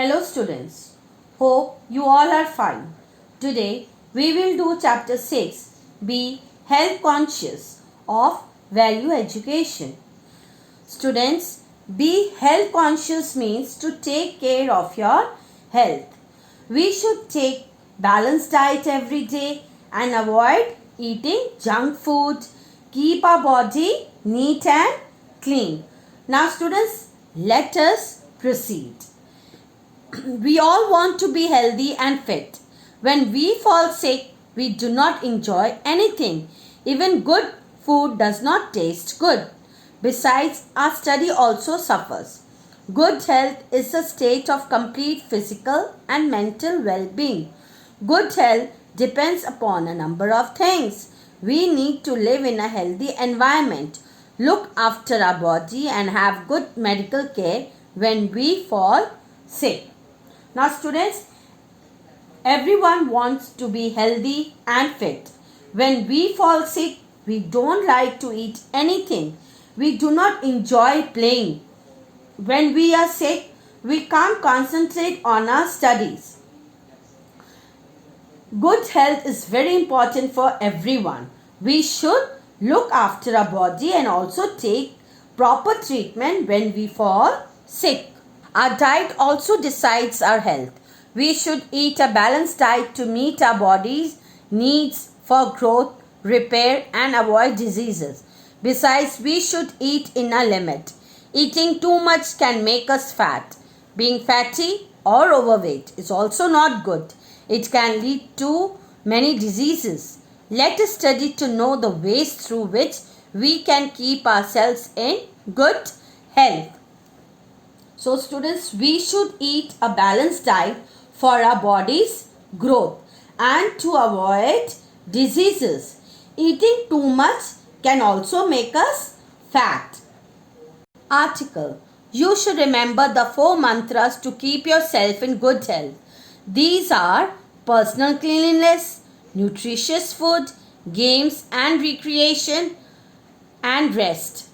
Hello students, hope you all are fine. Today we will do chapter 6, Be Health Conscious of Value Education. Students, be health conscious means to take care of your health. We should take balanced diet every day and avoid eating junk food. Keep our body neat and clean. Now students, let us proceed. We all want to be healthy and fit. When we fall sick, we do not enjoy anything. Even good food does not taste good. Besides, our study also suffers. Good health is a state of complete physical and mental well-being. Good health depends upon a number of things. We need to live in a healthy environment, look after our body and have good medical care when we fall sick. Now students, everyone wants to be healthy and fit. When we fall sick, we don't like to eat anything. We do not enjoy playing. When we are sick, we can't concentrate on our studies. Good health is very important for everyone. We should look after our body and also take proper treatment when we fall sick. Our diet also decides our health. We should eat a balanced diet to meet our body's needs for growth, repair and avoid diseases. Besides, we should eat in a limit. Eating too much can make us fat. Being fatty or overweight is also not good. It can lead to many diseases. Let us study to know the ways through which we can keep ourselves in good health. So students, we should eat a balanced diet for our body's growth and to avoid diseases. Eating too much can also make us fat. Article. You should remember the 4 mantras to keep yourself in good health. These are personal cleanliness, nutritious food, games and recreation, and rest.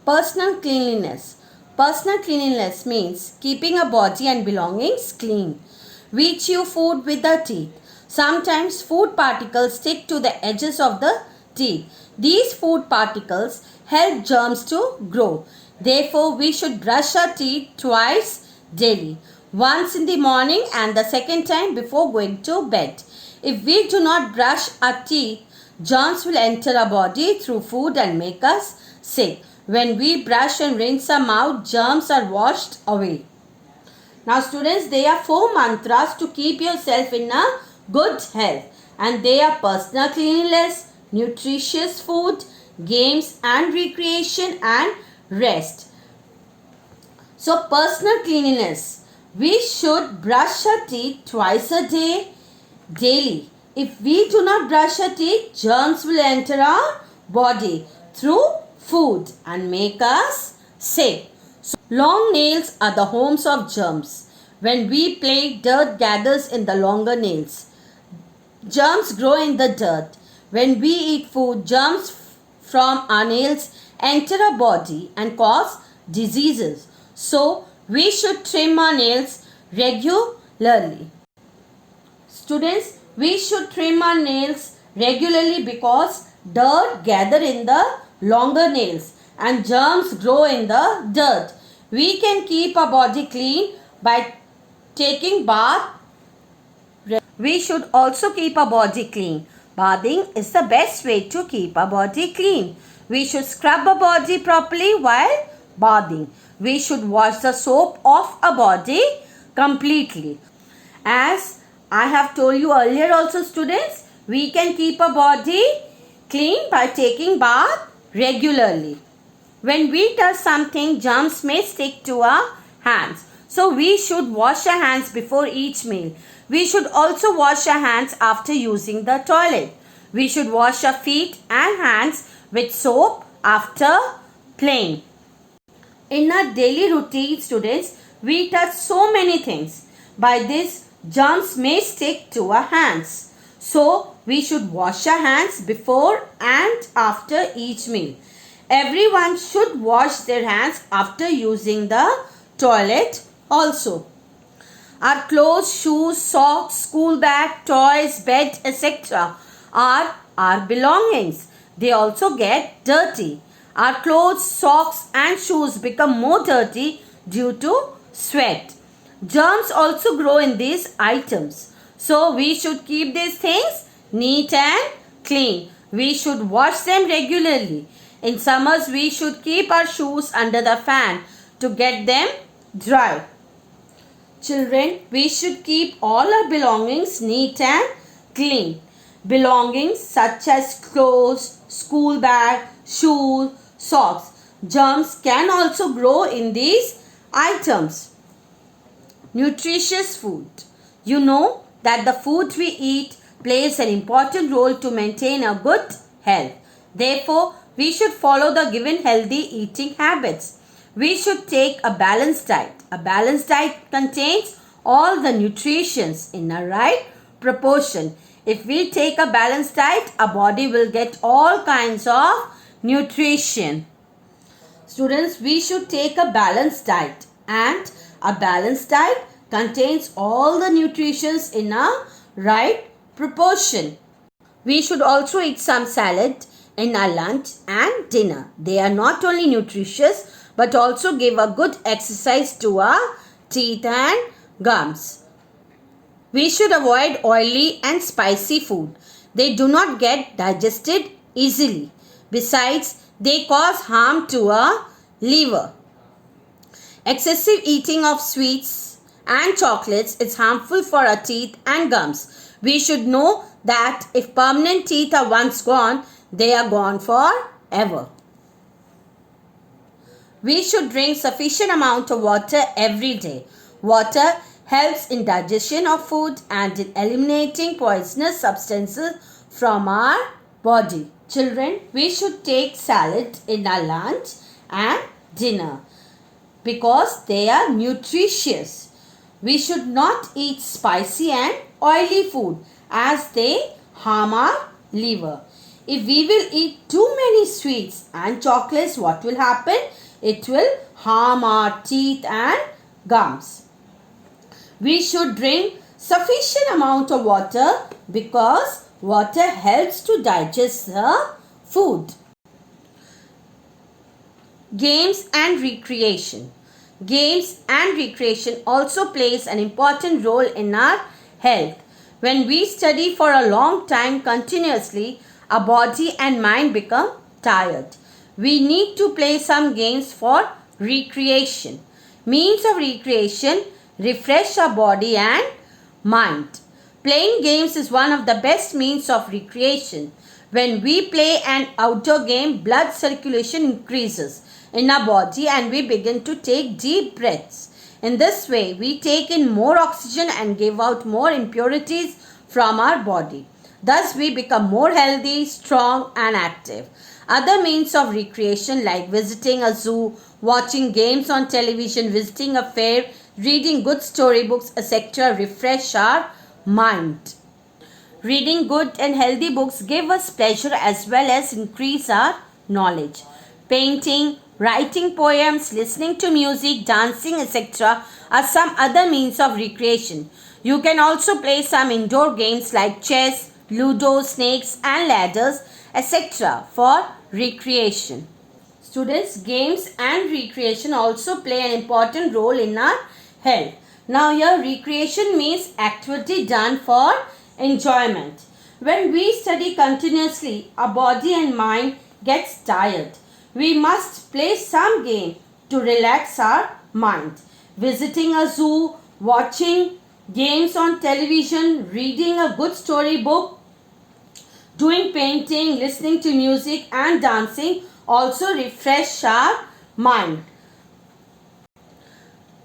Personal cleanliness. Personal cleanliness means keeping a body and belongings clean. We chew food with our teeth. Sometimes food particles stick to the edges of the teeth. These food particles help germs to grow. Therefore, we should brush our teeth twice daily. Once in the morning and the second time before going to bed. If we do not brush our teeth, germs will enter our body through food and make us sick. When we brush and rinse our mouth, germs are washed away. Now students, there are 4 mantras to keep yourself in a good health. And they are personal cleanliness, nutritious food, games and recreation and rest. So personal cleanliness. We should brush our teeth twice a day, daily. If we do not brush our teeth, germs will enter our body through food and make us sick. So, long nails are the homes of germs. When we play, dirt gathers in the longer nails. Germs grow in the dirt. When we eat food, germs from our nails enter our body and cause diseases. So, we should trim our nails regularly. Students, we should trim our nails regularly because dirt gather in the longer nails and germs grow in the dirt. We can keep our body clean by taking bath. We should also keep our body clean. Bathing is the best way to keep our body clean. We should scrub our body properly while bathing. We should wash the soap off our body completely. As I have told you earlier also students, we can keep our body clean by taking bath regularly. When we touch something, germs may stick to our hands. So we should wash our hands before each meal. We should also wash our hands after using the toilet. We should wash our feet and hands with soap after playing. In our daily routine, students, we touch so many things. By this, germs may stick to our hands. So, we should wash our hands before and after each meal. Everyone should wash their hands after using the toilet also. Our clothes, shoes, socks, school bag, toys, bed, etc. are our belongings. They also get dirty. Our clothes, socks and shoes become more dirty due to sweat. Germs also grow in these items. So we should keep these things neat and clean. We should wash them regularly. In summers, we should keep our shoes under the fan to get them dry. Children, we should keep all our belongings neat and clean. Belongings such as clothes, school bag, shoes, socks. Germs can also grow in these items. Nutritious food. You know that the food we eat plays an important role to maintain a good health. Therefore, we should follow the given healthy eating habits. We should take a balanced diet. A balanced diet contains all the nutrients in a right proportion. If we take a balanced diet, our body will get all kinds of nutrition. Students, we should take a balanced diet, and a balanced diet contains all the nutrients in a right proportion. We should also eat some salad in our lunch and dinner. They are not only nutritious but also give a good exercise to our teeth and gums. We should avoid oily and spicy food. They do not get digested easily. Besides, they cause harm to our liver. Excessive eating of sweets and chocolates is harmful for our teeth and gums. We should know that if permanent teeth are once gone, they are gone forever. We should drink sufficient amount of water every day. Water helps in digestion of food and in eliminating poisonous substances from our body. Children, we should take salad in our lunch and dinner because they are nutritious. We should not eat spicy and oily food as they harm our liver. If we will eat too many sweets and chocolates, what will happen? It will harm our teeth and gums. We should drink sufficient amount of water because water helps to digest the food. Games and recreation. Games and recreation also plays an important role in our health. When we study for a long time continuously, our body and mind become tired. We need to play some games for recreation. Means of recreation refresh our body and mind. Playing games is one of the best means of recreation. When we play an outdoor game, blood circulation increases in our body and we begin to take deep breaths. In this way, we take in more oxygen and give out more impurities from our body. Thus, we become more healthy, strong and active. Other means of recreation like visiting a zoo, watching games on television, visiting a fair, reading good storybooks, etc. refresh our mind. Reading good and healthy books give us pleasure as well as increase our knowledge. Painting, writing poems, listening to music, dancing, etc. are some other means of recreation. You can also play some indoor games like chess, ludo, snakes and ladders, etc. for recreation. Students, games and recreation also play an important role in our health. Now here recreation means activity done for enjoyment. When we study continuously, our body and mind gets tired. We must play some game to relax our mind. Visiting a zoo, watching games on television, reading a good story book, doing painting, listening to music and dancing also refresh our mind.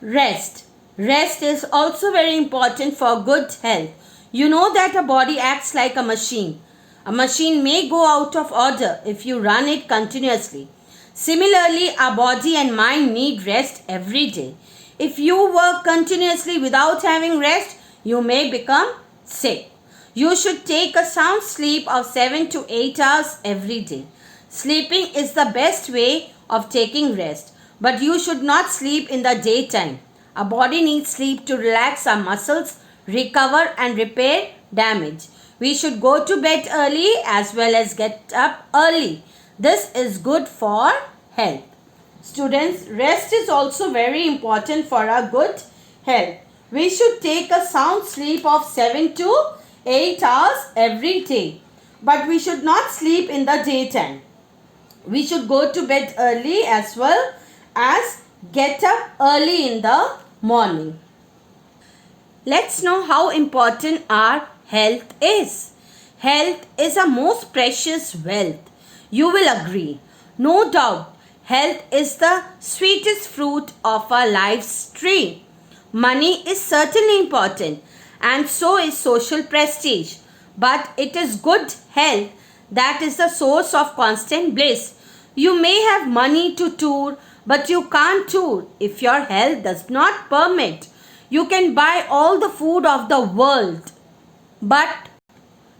Rest. Rest is also very important for good health. You know that a body acts like a machine. A machine may go out of order if you run it continuously. Similarly, our body and mind need rest every day. If you work continuously without having rest, you may become sick. You should take a sound sleep of 7 to 8 hours every day. Sleeping is the best way of taking rest, but you should not sleep in the daytime. Our body needs sleep to relax our muscles, recover and repair damage. We should go to bed early as well as get up early. This is good for health. Students, rest is also very important for our good health. We should take a sound sleep of 7 to 8 hours every day. But we should not sleep in the daytime. We should go to bed early as well as get up early in the morning. Let's know how important our health is. Health is a most precious wealth. You will agree. No doubt, health is the sweetest fruit of our life's tree. Money is certainly important, and so is social prestige. But it is good health that is the source of constant bliss. You may have money to tour, but you can't tour if your health does not permit. You can buy all the food of the world, but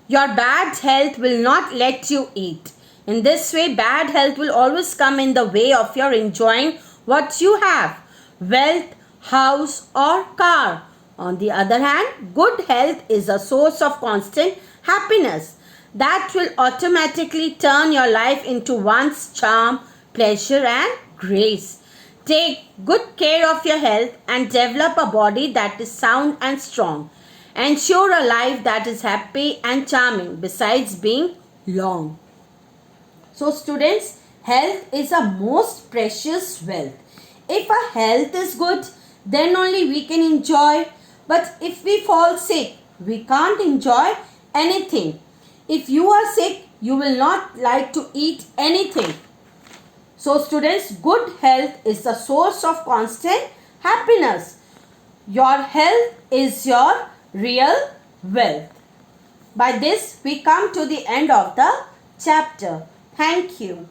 your bad health will not let you eat. In this way, bad health will always come in the way of your enjoying what you have, wealth, house or car. On the other hand, good health is a source of constant happiness that will automatically turn your life into one's charm, pleasure and grace. Take good care of your health and develop a body that is sound and strong. Ensure a life that is happy and charming besides being long. So students, health is a most precious wealth. If our health is good, then only we can enjoy. But if we fall sick, we can't enjoy anything. If you are sick, you will not like to eat anything. So students, good health is the source of constant happiness. Your health is your real wealth. By this, we come to the end of the chapter. Thank you.